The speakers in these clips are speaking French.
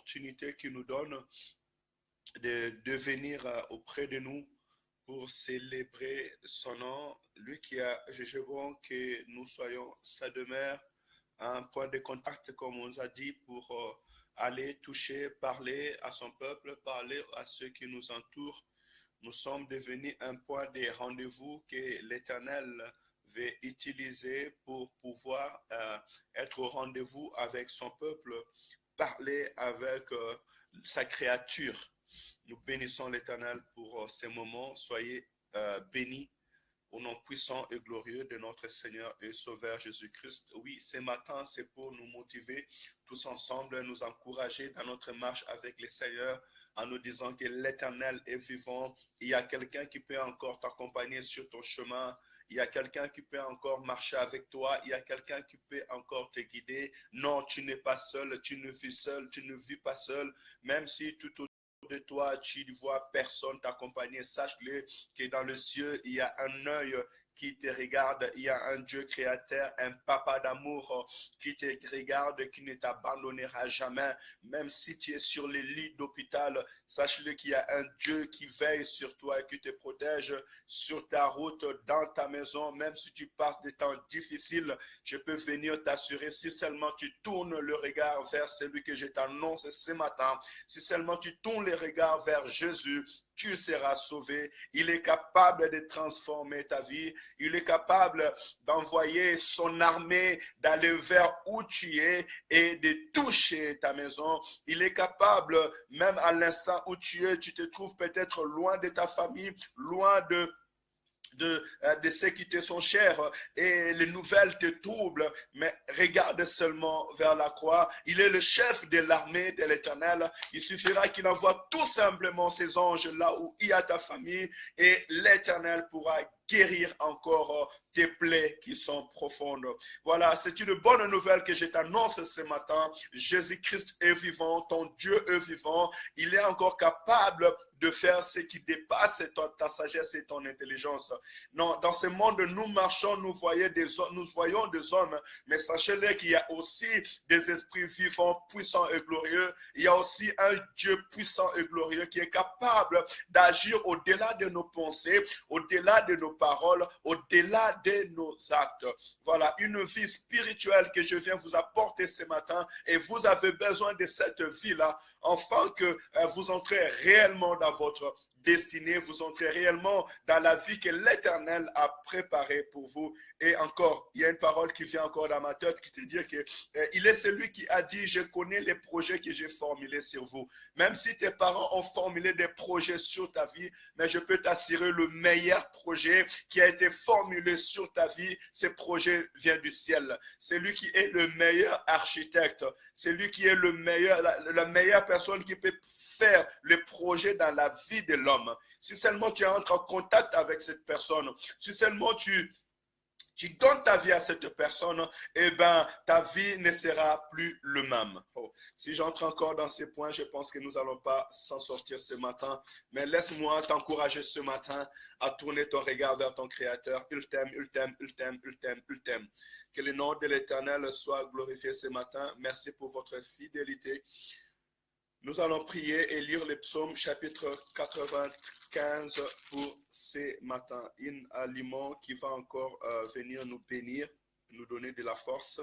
l'opportunité qu'il nous donne de venir auprès de nous pour célébrer son nom. Lui qui a jugé bon que nous soyons sa demeure, un point de contact, comme on nous a dit, pour aller toucher, parler à son peuple, parler à ceux qui nous entourent. Nous sommes devenus un point de rendez-vous que l'Éternel veut utiliser pour pouvoir être au rendez-vous avec son peuple, parler avec sa créature. Nous bénissons l'Éternel pour ces moments. Soyez bénis au nom puissant et glorieux de notre Seigneur et Sauveur Jésus-Christ. Oui, ce matin, c'est pour nous motiver tous ensemble, nous encourager dans notre marche avec le Seigneur en nous disant que l'Éternel est vivant. Il y a quelqu'un qui peut encore t'accompagner sur ton chemin. Il y a quelqu'un qui peut encore marcher avec toi. Il y a quelqu'un qui peut encore te guider. Non, tu n'es pas seul. Tu ne vis pas seul. Même si tout autour de toi, tu ne vois personne t'accompagner. Sache-le que dans le ciel, il y a un œil qui te regarde, il y a un Dieu créateur, un papa d'amour qui te regarde, qui ne t'abandonnera jamais. Même si tu es sur les lits d'hôpital, sache-le qu'il y a un Dieu qui veille sur toi et qui te protège sur ta route, dans ta maison. Même si tu passes des temps difficiles, je peux venir t'assurer, si seulement tu tournes le regard vers celui que je t'annonce ce matin, si seulement tu tournes le regard vers Jésus, tu seras sauvé. Il est capable de transformer ta vie. Il est capable d'envoyer son armée d'aller vers où tu es et de toucher ta maison. Il est capable, même à l'instant où tu es, tu te trouves peut-être loin de ta famille, loin de ceux qui te sont chers et les nouvelles te troublent, mais regarde seulement vers la croix. Il est le chef de l'armée de l'Éternel. Il suffira qu'il envoie tout simplement ses anges là où il y a ta famille et l'Éternel pourra guérir encore tes plaies qui sont profondes. Voilà, c'est une bonne nouvelle que je t'annonce ce matin. Jésus-Christ est vivant, ton Dieu est vivant. Il est encore capable de faire ce qui dépasse ta sagesse et ton intelligence. Non, dans ce monde, nous marchons, nous voyons des hommes, mais sachez-le qu'il y a aussi des esprits vivants, puissants et glorieux. Il y a aussi un Dieu puissant et glorieux qui est capable d'agir au-delà de nos pensées, au-delà de nos paroles, au-delà de nos actes. Voilà, une vie spirituelle que je viens vous apporter ce matin et vous avez besoin de cette vie-là afin que vous entrez réellement dans votre destinée, vous entrez réellement dans la vie que l'Éternel a préparée pour vous. Et encore, il y a une parole qui vient encore dans ma tête qui te dit que il est celui qui a dit, je connais les projets que j'ai formulés sur vous. Même si tes parents ont formulé des projets sur ta vie, mais je peux t'assurer le meilleur projet qui a été formulé sur ta vie, ce projet vient du ciel. C'est lui qui est le meilleur architecte, c'est lui qui est le meilleur, la meilleure personne qui peut faire le projet dans la vie de l'homme. Si seulement tu entres en contact avec cette personne, si seulement tu donnes ta vie à cette personne, eh bien, ta vie ne sera plus le même. Oh. Si j'entre encore dans ces points, je pense que nous n'allons pas s'en sortir ce matin. Mais laisse-moi t'encourager ce matin à tourner ton regard vers ton Créateur. Il t'aime, il t'aime, il t'aime, il t'aime, il t'aime. Que le nom de l'Éternel soit glorifié ce matin. Merci pour votre fidélité. Nous allons prier et lire le psaume chapitre 95 pour ce matin. Un aliment qui va encore venir nous bénir, nous donner de la force.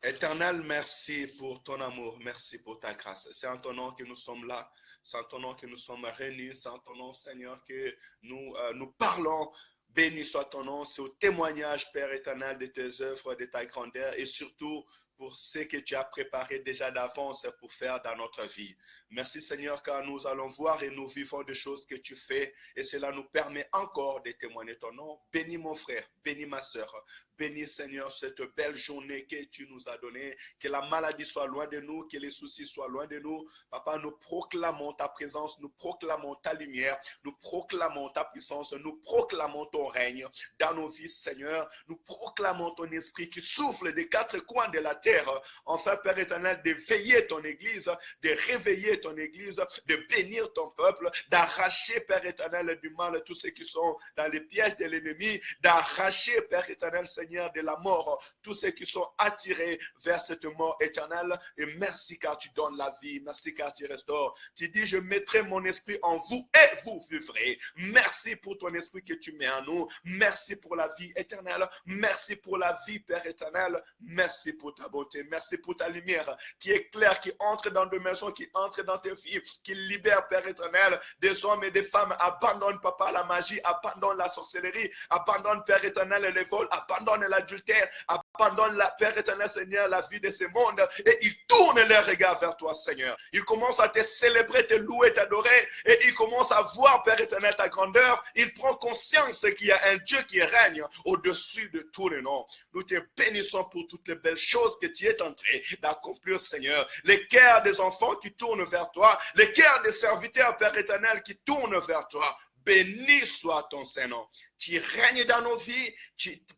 Éternel, merci pour ton amour, merci pour ta grâce. C'est en ton nom que nous sommes là, c'est en ton nom que nous sommes réunis, c'est en ton nom, Seigneur, que nous parlons. Béni soit ton nom, c'est au témoignage, Père éternel, de tes œuvres, de ta grandeur et surtout pour ce que tu as préparé déjà d'avance pour faire dans notre vie. Merci Seigneur, car nous allons voir et nous vivons des choses que tu fais et cela nous permet encore de témoigner ton nom. Bénis mon frère, bénis ma soeur, bénis Seigneur cette belle journée que tu nous as donnée, que la maladie soit loin de nous, que les soucis soient loin de nous. Papa, nous proclamons ta présence, nous proclamons ta lumière, nous proclamons ta puissance, nous proclamons ton règne dans nos vies Seigneur, nous proclamons ton esprit qui souffle des quatre coins de la terre terre. Enfin, Père éternel, de veiller ton Église, de réveiller ton Église, de bénir ton peuple, d'arracher, Père éternel, du mal tous ceux qui sont dans les pièges de l'ennemi, d'arracher, Père éternel, Seigneur, de la mort, tous ceux qui sont attirés vers cette mort éternelle. Et merci car tu donnes la vie, merci car tu restaures. Tu dis, je mettrai mon esprit en vous et vous vivrez. Merci pour ton esprit que tu mets en nous. Merci pour la vie éternelle. Merci pour la vie, Père éternel. Merci pour ta beauté. Merci pour ta lumière qui éclaire, qui entre dans de maisons, qui entre dans tes vies, qui libère, Père éternel, des hommes et des femmes. Abandonne, Papa, la magie, abandonne la sorcellerie, abandonne, Père éternel, les vols, abandonne l'adultère, abandonne, la Père éternel, Seigneur, la vie de ce monde, et ils tournent leur regard vers toi, Seigneur. Ils commencent à te célébrer, te louer, t'adorer, et ils commencent à voir, Père éternel, ta grandeur. Ils prennent conscience qu'il y a un Dieu qui règne au-dessus de tous les noms. Nous te bénissons pour toutes les belles choses que tu es en train d'accomplir, Seigneur. Les cœurs des enfants qui tournent vers toi, les cœurs des serviteurs, Père éternel, qui tournent vers toi. Béni soit ton Saint-Nom. Tu règnes dans nos vies.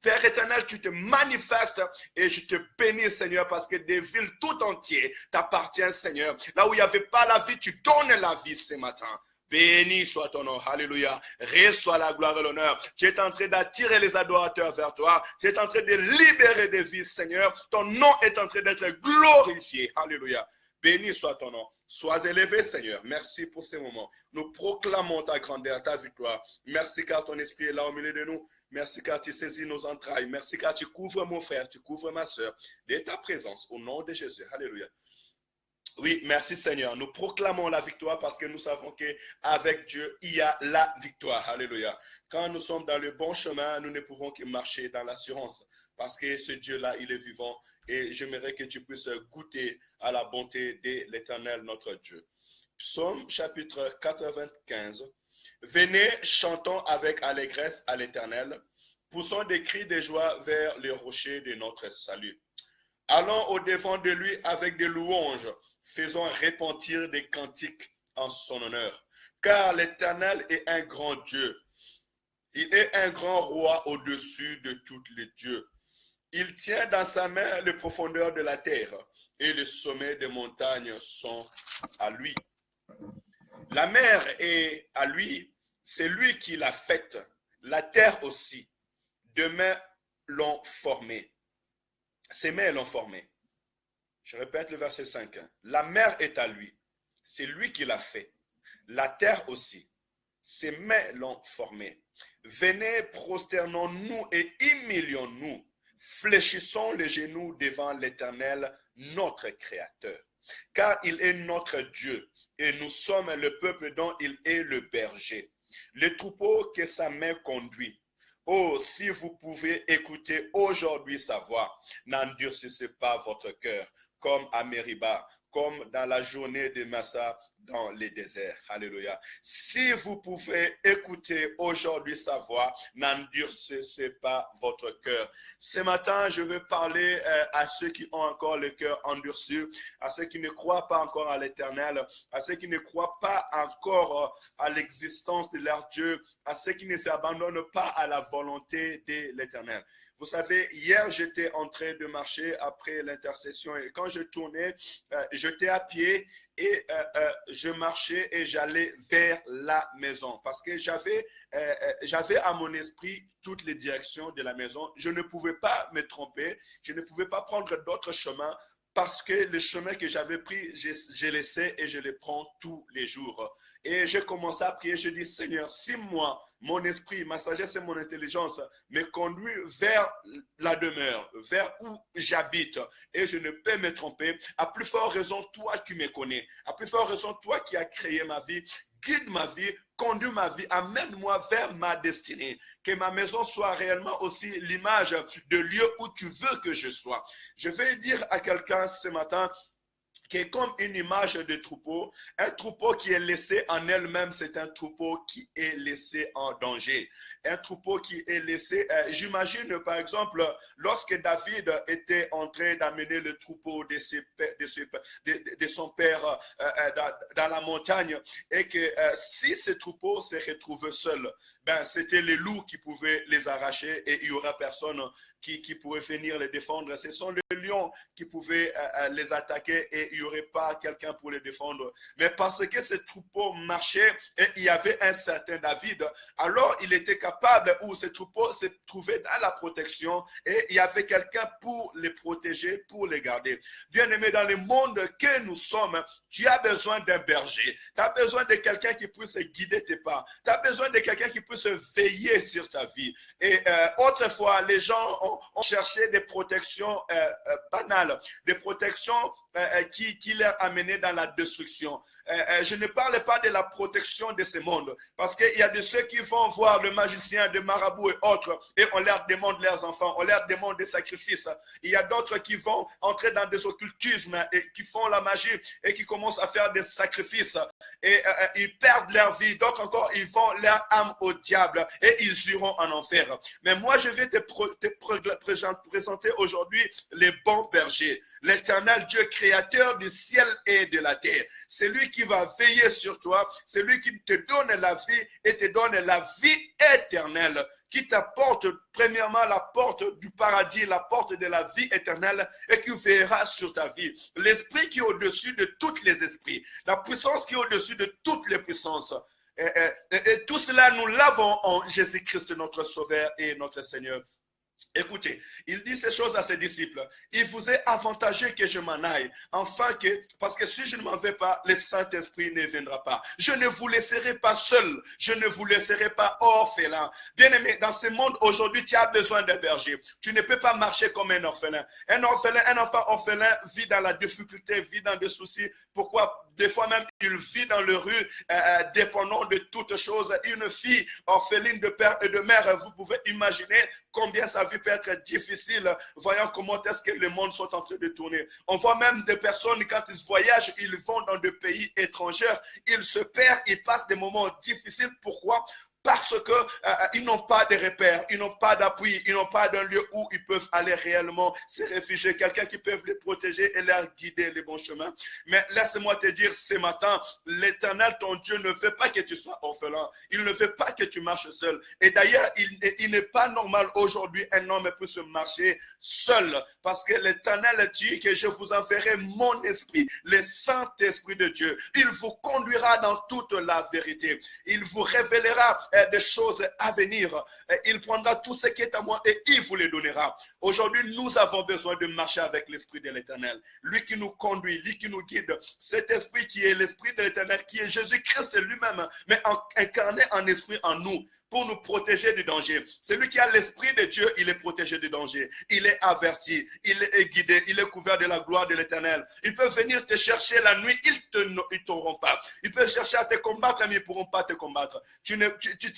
Père éternel, tu te manifestes et je te bénis, Seigneur, parce que des villes tout entières t'appartiennent, Seigneur. Là où il n'y avait pas la vie, tu donnes la vie ce matin. Béni soit ton nom, alléluia. Reçois la gloire et l'honneur. Tu es en train d'attirer les adorateurs vers toi. Tu es en train de libérer des vies, Seigneur. Ton nom est en train d'être glorifié, alléluia. Béni soit ton nom. Sois élevé, Seigneur. Merci pour ces moments. Nous proclamons ta grandeur, ta victoire. Merci car ton esprit est là au milieu de nous. Merci car tu saisis nos entrailles. Merci car tu couvres mon frère, tu couvres ma soeur. De ta présence, au nom de Jésus. Alléluia. Oui, merci Seigneur. Nous proclamons la victoire parce que nous savons qu'avec Dieu, il y a la victoire. Alléluia. Quand nous sommes dans le bon chemin, nous ne pouvons que marcher dans l'assurance parce que ce Dieu-là, il est vivant et j'aimerais que tu puisses goûter à la bonté de l'Éternel, notre Dieu. Psaume chapitre 95. Venez, chantons avec allégresse à l'Éternel, poussons des cris de joie vers les rochers de notre salut. Allons au-devant de lui avec des louanges, faisons retentir des cantiques en son honneur. Car l'Éternel est un grand Dieu. Il est un grand roi au-dessus de tous les dieux. Il tient dans sa main les profondeurs de la terre et les sommets des montagnes sont à lui. La mer est à lui, c'est lui qui l'a faite. La terre aussi. Deux mains l'ont formée. Ses mains l'ont formé. Je répète le verset 5. La mer est à lui. C'est lui qui l'a fait. La terre aussi. Ses mains l'ont formé. Venez, prosternons-nous et humilions-nous. Fléchissons les genoux devant l'Éternel, notre Créateur. Car il est notre Dieu et nous sommes le peuple dont il est le berger. Le troupeau que sa main conduit. Oh, si vous pouvez écouter aujourd'hui sa voix, n'endurcissez pas votre cœur, comme à Mériba, comme dans la journée de Massa dans les déserts. Alléluia. Si vous pouvez écouter aujourd'hui sa voix, n'endurcissez pas votre cœur. Ce matin, je veux parler à ceux qui ont encore le cœur endurci, à ceux qui ne croient pas encore à l'Éternel, à ceux qui ne croient pas encore à l'existence de leur Dieu, à ceux qui ne s'abandonnent pas à la volonté de l'Éternel. Vous savez, hier, j'étais en train de marcher après l'intercession et quand je tournais, j'étais à pied et je marchais et j'allais vers la maison parce que j'avais à mon esprit toutes les directions de la maison. Je ne pouvais pas me tromper, je ne pouvais pas prendre d'autres chemins parce que le chemin que j'avais pris, je le sais et je le prends tous les jours. Et j'ai commencé à prier, je dis, Seigneur, si moi, mon esprit, ma sagesse et mon intelligence me conduit vers la demeure, vers où j'habite, et je ne peux me tromper, à plus forte raison, toi qui me connais, à plus forte raison, toi qui as créé ma vie, guide ma vie, conduis ma vie, amène-moi vers ma destinée. Que ma maison soit réellement aussi l'image de lieu où tu veux que je sois. Je vais dire à quelqu'un ce matin, qui est comme une image de troupeau. Un troupeau qui est laissé en elle-même, c'est un troupeau qui est laissé en danger. Un troupeau qui est laissé, j'imagine par exemple, lorsque David était en train d'amener le troupeau de son père dans la montagne, et que si ce troupeau se retrouvait seul, ben, c'était les loups qui pouvaient les arracher et il n'y aura personne qui pouvaient venir les défendre. Ce sont les lions qui pouvaient les attaquer et il n'y aurait pas quelqu'un pour les défendre. Mais parce que ces troupeaux marchaient et il y avait un certain David, alors il était capable, ou ces troupeaux se trouvaient dans la protection et il y avait quelqu'un pour les protéger, pour les garder. Bien aimé, dans le monde que nous sommes, tu as besoin d'un berger. Tu as besoin de quelqu'un qui puisse guider tes pas. Tu as besoin de quelqu'un qui puisse veiller sur ta vie. Et autrefois, les gens ont cherché des protections banales, des protections qui les amenaient dans la destruction. Je ne parle pas de la protection de ce monde, parce qu'il y a de ceux qui vont voir le magicien, des marabouts et autres, et on leur demande leurs enfants, on leur demande des sacrifices. Il y a d'autres qui vont entrer dans des occultismes et qui font la magie et qui commencent à faire des sacrifices et ils perdent leur vie. D'autres encore, ils vont leur âme au diable et ils iront en enfer. Mais moi, je vais te présenter aujourd'hui les bons bergers, l'éternel Dieu créateur du ciel et de la terre. C'est lui qui va veiller sur toi, c'est lui qui te donne la vie et te donne la vie éternelle, qui t'apporte premièrement la porte du paradis, la porte de la vie éternelle et qui veillera sur ta vie. L'esprit qui est au-dessus de tous les esprits, la puissance qui est au-dessus de toutes les puissances. Et tout cela, nous l'avons en Jésus-Christ, notre Sauveur et notre Seigneur. Écoutez, il dit ces choses à ses disciples. Il vous est avantageux que je m'en aille, parce que si je ne m'en vais pas, le Saint-Esprit ne viendra pas. Je ne vous laisserai pas seul, je ne vous laisserai pas orphelin. Bien-aimé, dans ce monde aujourd'hui, tu as besoin d'un berger. Tu ne peux pas marcher comme un orphelin. Un enfant orphelin vit dans la difficulté, vit dans des soucis. Pourquoi? Des fois même, il vit dans les rues, dépendant de toutes choses. Une fille orpheline de père et de mère, vous pouvez imaginer combien sa vie peut être difficile, voyant comment est-ce que le monde sont en train de tourner. On voit même des personnes, quand ils voyagent, ils vont dans des pays étrangers, ils se perdent, ils passent des moments difficiles. Pourquoi? Parce qu'ils n'ont pas de repères, ils n'ont pas d'appui, ils n'ont pas d'un lieu où ils peuvent aller réellement se réfugier, quelqu'un qui peut les protéger et leur guider les bons chemins. Mais laisse-moi te dire ce matin, l'Éternel, ton Dieu, ne veut pas que tu sois orphelin. Il ne veut pas que tu marches seul. Et d'ailleurs, il n'est pas normal aujourd'hui un homme puisse marcher seul, parce que l'Éternel dit que je vous enverrai mon esprit, le Saint-Esprit de Dieu. Il vous conduira dans toute la vérité. Il vous révélera des choses à venir. Il prendra tout ce qui est à moi et il vous les donnera. Aujourd'hui, nous avons besoin de marcher avec l'Esprit de l'Éternel. Lui qui nous conduit, lui qui nous guide. Cet esprit qui est l'Esprit de l'Éternel, qui est Jésus-Christ lui-même, mais incarné en esprit en nous, pour nous protéger du danger. Celui qui a l'Esprit de Dieu, il est protégé du danger. Il est averti, il est guidé, il est couvert de la gloire de l'Éternel. Ils peuvent venir te chercher la nuit, ils ne t'auront pas. Ils peuvent chercher à te combattre, mais ils ne pourront pas te combattre. Tu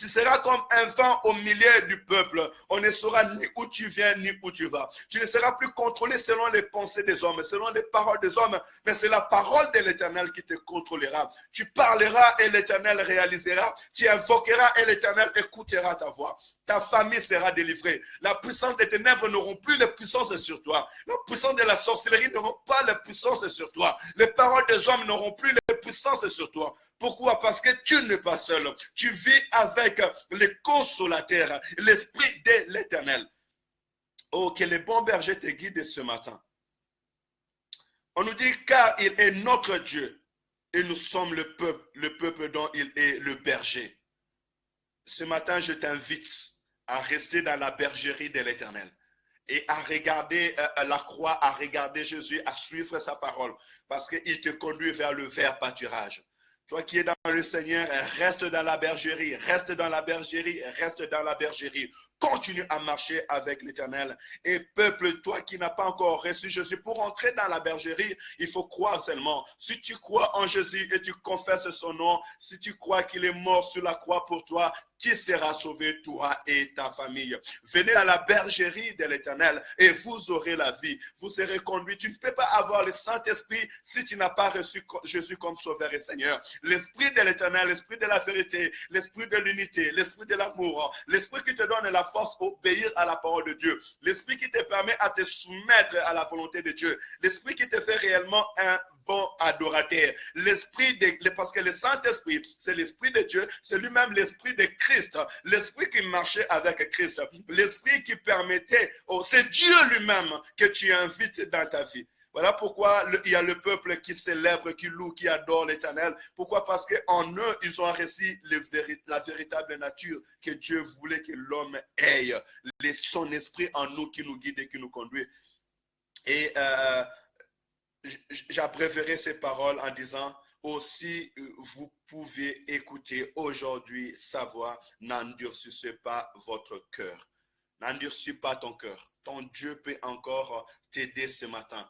seras comme un vent au milieu du peuple. On ne saura ni où tu viens, ni où tu vas. Tu ne seras plus contrôlé selon les pensées des hommes, selon les paroles des hommes, mais c'est la parole de l'Éternel qui te contrôlera. Tu parleras et l'Éternel réalisera. Tu invoqueras et l'Éternel écoutera ta voix. Ta famille sera délivrée. La puissance des ténèbres n'auront plus la puissance sur toi. La puissance de la sorcellerie n'auront pas la puissance sur toi. Les paroles des hommes n'auront plus la puissance sur toi. Pourquoi? Parce que tu n'es pas seul. Tu vis avec le consolateur, l'Esprit de l'Éternel. Oh, que les bons bergers te guident ce matin. On nous dit car il est notre Dieu et nous sommes le peuple dont il est le berger. Ce matin, je t'invite à rester dans la bergerie de l'Éternel et à regarder la croix, à regarder Jésus, à suivre sa parole, parce qu'il te conduit vers le vert pâturage. Toi qui es dans le Seigneur, reste dans la bergerie, reste dans la bergerie, reste dans la bergerie. Continue à marcher avec l'Éternel. Et peuple, toi qui n'as pas encore reçu Jésus, pour entrer dans la bergerie, il faut croire seulement. Si tu crois en Jésus et tu confesses son nom, si tu crois qu'il est mort sur la croix pour toi, tu seras sauvé, toi et ta famille. Venez à la bergerie de l'Éternel et vous aurez la vie. Vous serez conduits. Tu ne peux pas avoir le Saint-Esprit si tu n'as pas reçu Jésus comme Sauveur et Seigneur. L'Esprit de l'Éternel, l'Esprit de la vérité, l'Esprit de l'unité, l'Esprit de l'amour, l'Esprit qui te donne la force d'obéir à la parole de Dieu, l'Esprit qui te permet à te soumettre à la volonté de Dieu, l'Esprit qui te fait réellement un bon adorateur. Parce que le Saint-Esprit, c'est l'Esprit de Dieu, c'est lui-même l'Esprit de Christ, l'Esprit qui marchait avec Christ, l'Esprit qui permettait, c'est Dieu lui-même que tu invites dans ta vie. Voilà pourquoi il y a le peuple qui célèbre, qui loue, qui adore l'Éternel. Pourquoi? Parce qu'en eux, ils ont reçu la véritable nature que Dieu voulait que l'homme ait. Son esprit en nous qui nous guide et qui nous conduit. Et j'abréverai ces paroles en disant, aussi vous pouvez écouter aujourd'hui sa voix, n'endurcissez pas votre cœur. N'endurcis pas ton cœur. Ton Dieu peut encore t'aider ce matin.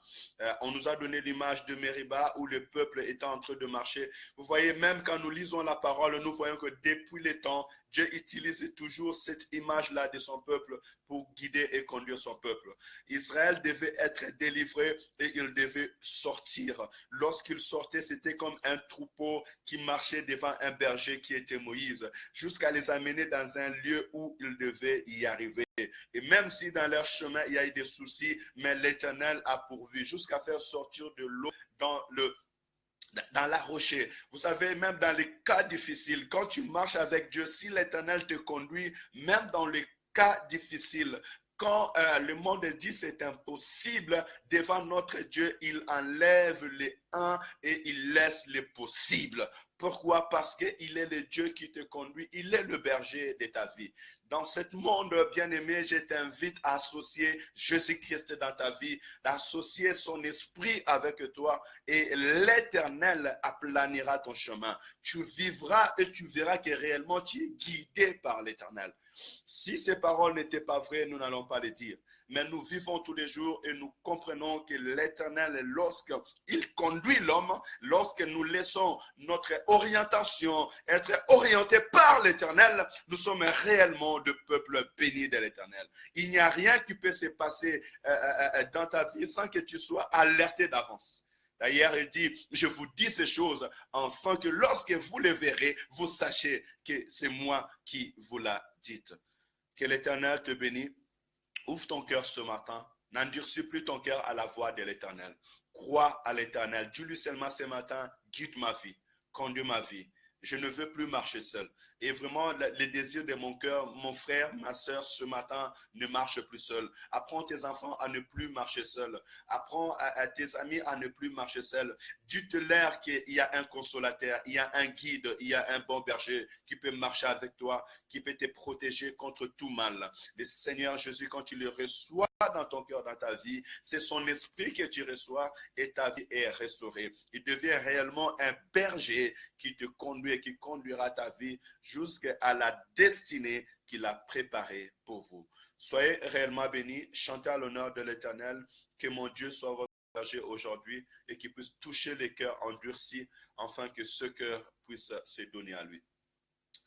On nous a donné l'image de Mériba où le peuple était en train de marcher. Vous voyez, même quand nous lisons la parole, nous voyons que depuis les temps, Dieu utilise toujours cette image-là de son peuple pour guider et conduire son peuple. Israël devait être délivré et il devait sortir. Lorsqu'il sortait, c'était comme un troupeau qui marchait devant un berger qui était Moïse, jusqu'à les amener dans un lieu où ils devaient y arriver. Et même si dans leur chemin, il y a eu des soucis, mais l'Éternel a pourvu jusqu'à faire sortir de l'eau dans la rocher. Vous savez, même dans les cas difficiles, quand tu marches avec Dieu, si l'Éternel te conduit, même dans les cas difficiles, quand le monde dit c'est impossible, devant notre Dieu, il enlève les uns et il laisse les possibles. Pourquoi? Parce qu'il est le Dieu qui te conduit, il est le berger de ta vie. Dans ce monde bien-aimé, je t'invite à associer Jésus-Christ dans ta vie, d'associer son esprit avec toi et l'Éternel aplanira ton chemin. Tu vivras et tu verras que réellement tu es guidé par l'Éternel. Si ces paroles n'étaient pas vraies, nous n'allons pas les dire. Mais nous vivons tous les jours et nous comprenons que l'Éternel, lorsqu'il conduit l'homme, lorsque nous laissons notre orientation être orientée par l'Éternel, nous sommes réellement de peuple béni de l'Éternel. Il n'y a rien qui peut se passer dans ta vie sans que tu sois alerté d'avance. D'ailleurs, il dit, je vous dis ces choses afin que lorsque vous les verrez, vous sachiez que c'est moi qui vous l'a dit. Que l'Éternel te bénisse. Ouvre ton cœur ce matin. N'endurcis plus ton cœur à la voix de l'Éternel. Crois à l'Éternel. Dis-lui seulement ce matin, guide ma vie, conduis ma vie. Je ne veux plus marcher seul. Et vraiment, le désir de mon cœur, mon frère, ma soeur, ce matin, ne marche plus seul. Apprends tes enfants à ne plus marcher seul. Apprends à tes amis à ne plus marcher seul. Dites-leur qu'il y a un consolateur, il y a un guide, il y a un bon berger qui peut marcher avec toi, qui peut te protéger contre tout mal. Le Seigneur Jésus, quand tu le reçois dans ton cœur, dans ta vie, c'est son esprit que tu reçois et ta vie est restaurée. Il devient réellement un berger qui te conduit et qui conduira ta vie jusqu'à la destinée qu'il a préparée pour vous. Soyez réellement bénis, chantez à l'honneur de l'Éternel, que mon Dieu soit votre berger aujourd'hui et qu'il puisse toucher les cœurs endurcis, afin que ce cœur puisse se donner à lui.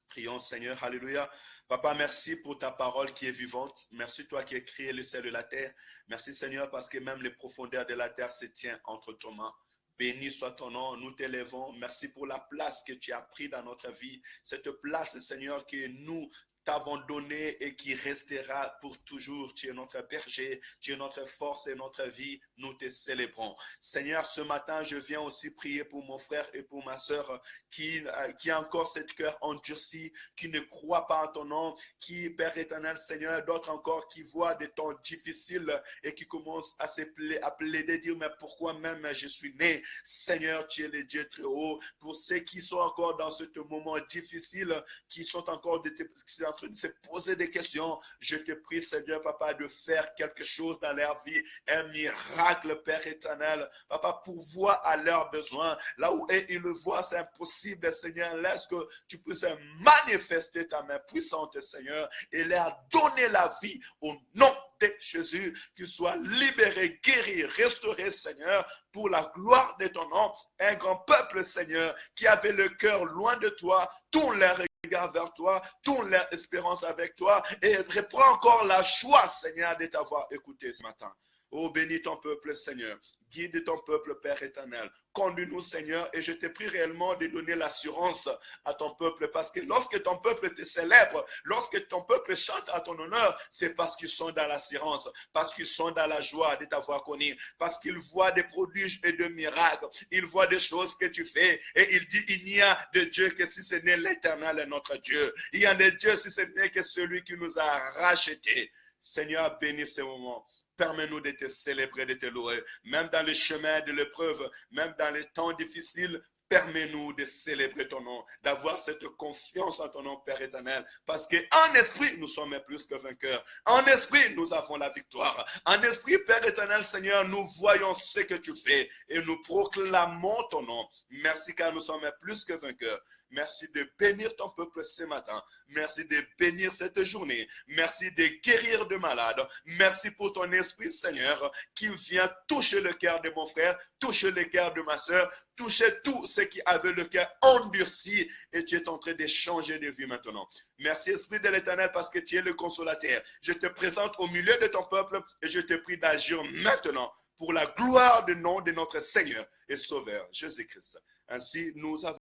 Prions, Seigneur, alléluia. Papa, merci pour ta parole qui est vivante. Merci toi qui as créé le ciel et la terre. Merci, Seigneur, parce que même les profondeurs de la terre se tiennent entre tes mains. Béni soit ton nom, nous t'élèvons. Merci pour la place que tu as prise dans notre vie. Cette place, Seigneur, que nous t'avons donné et qui restera pour toujours. Tu es notre berger, tu es notre force et notre vie. Nous te célébrons. Seigneur, ce matin, je viens aussi prier pour mon frère et pour ma soeur qui a encore cette cœur endurci, qui ne croit pas en ton nom, qui, Père éternel, Seigneur, d'autres encore qui voient des temps difficiles et qui commencent à plaider, dire, mais pourquoi même je suis né? Seigneur, tu es le Dieu très haut. Pour ceux qui sont encore dans ce moment difficile, qui sont encore en train de se poser des questions, je te prie, Seigneur, Papa, de faire quelque chose dans leur vie, un miracle, Père éternel. Papa, pourvois à leurs besoins. Là où ils le voient, c'est impossible, Seigneur. Laisse que tu puisses manifester ta main puissante, Seigneur, et leur donner la vie au nom de Jésus, qu'ils soient libérés, guéris, restaurés, Seigneur, pour la gloire de ton nom. Un grand peuple, Seigneur, qui avait le cœur loin de toi, tourne leur regard vers toi, tourne leur espérance avec toi et reprends encore la joie, Seigneur, de t'avoir écouté ce matin. Oh, bénis ton peuple, Seigneur. Guide ton peuple, Père éternel. Conduis-nous, Seigneur, et je te prie réellement de donner l'assurance à ton peuple, parce que lorsque ton peuple te célèbre, lorsque ton peuple chante à ton honneur, c'est parce qu'ils sont dans l'assurance, parce qu'ils sont dans la joie de t'avoir connu, parce qu'ils voient des prodiges et des miracles, ils voient des choses que tu fais, et il dit, il n'y a de Dieu que si ce n'est l'Éternel, notre Dieu. Il y a de Dieu si ce n'est que celui qui nous a rachetés. Seigneur, bénis ce moment. Permets-nous de te célébrer, de te louer. Même dans les chemins de l'épreuve, même dans les temps difficiles, permets-nous de célébrer ton nom, d'avoir cette confiance en ton nom, Père éternel. Parce qu'en esprit, nous sommes plus que vainqueurs. En esprit, nous avons la victoire. En esprit, Père éternel, Seigneur, nous voyons ce que tu fais et nous proclamons ton nom. Merci car nous sommes plus que vainqueurs. Merci de bénir ton peuple ce matin. Merci de bénir cette journée. Merci de guérir de malades. Merci pour ton esprit, Seigneur, qui vient toucher le cœur de mon frère, toucher le cœur de ma soeur, toucher tous ceux qui avaient le cœur endurci et tu es en train de changer de vie maintenant. Merci, Esprit de l'Éternel, parce que tu es le consolateur. Je te présente au milieu de ton peuple et je te prie d'agir maintenant pour la gloire du nom de notre Seigneur et Sauveur, Jésus-Christ. Ainsi, nous avons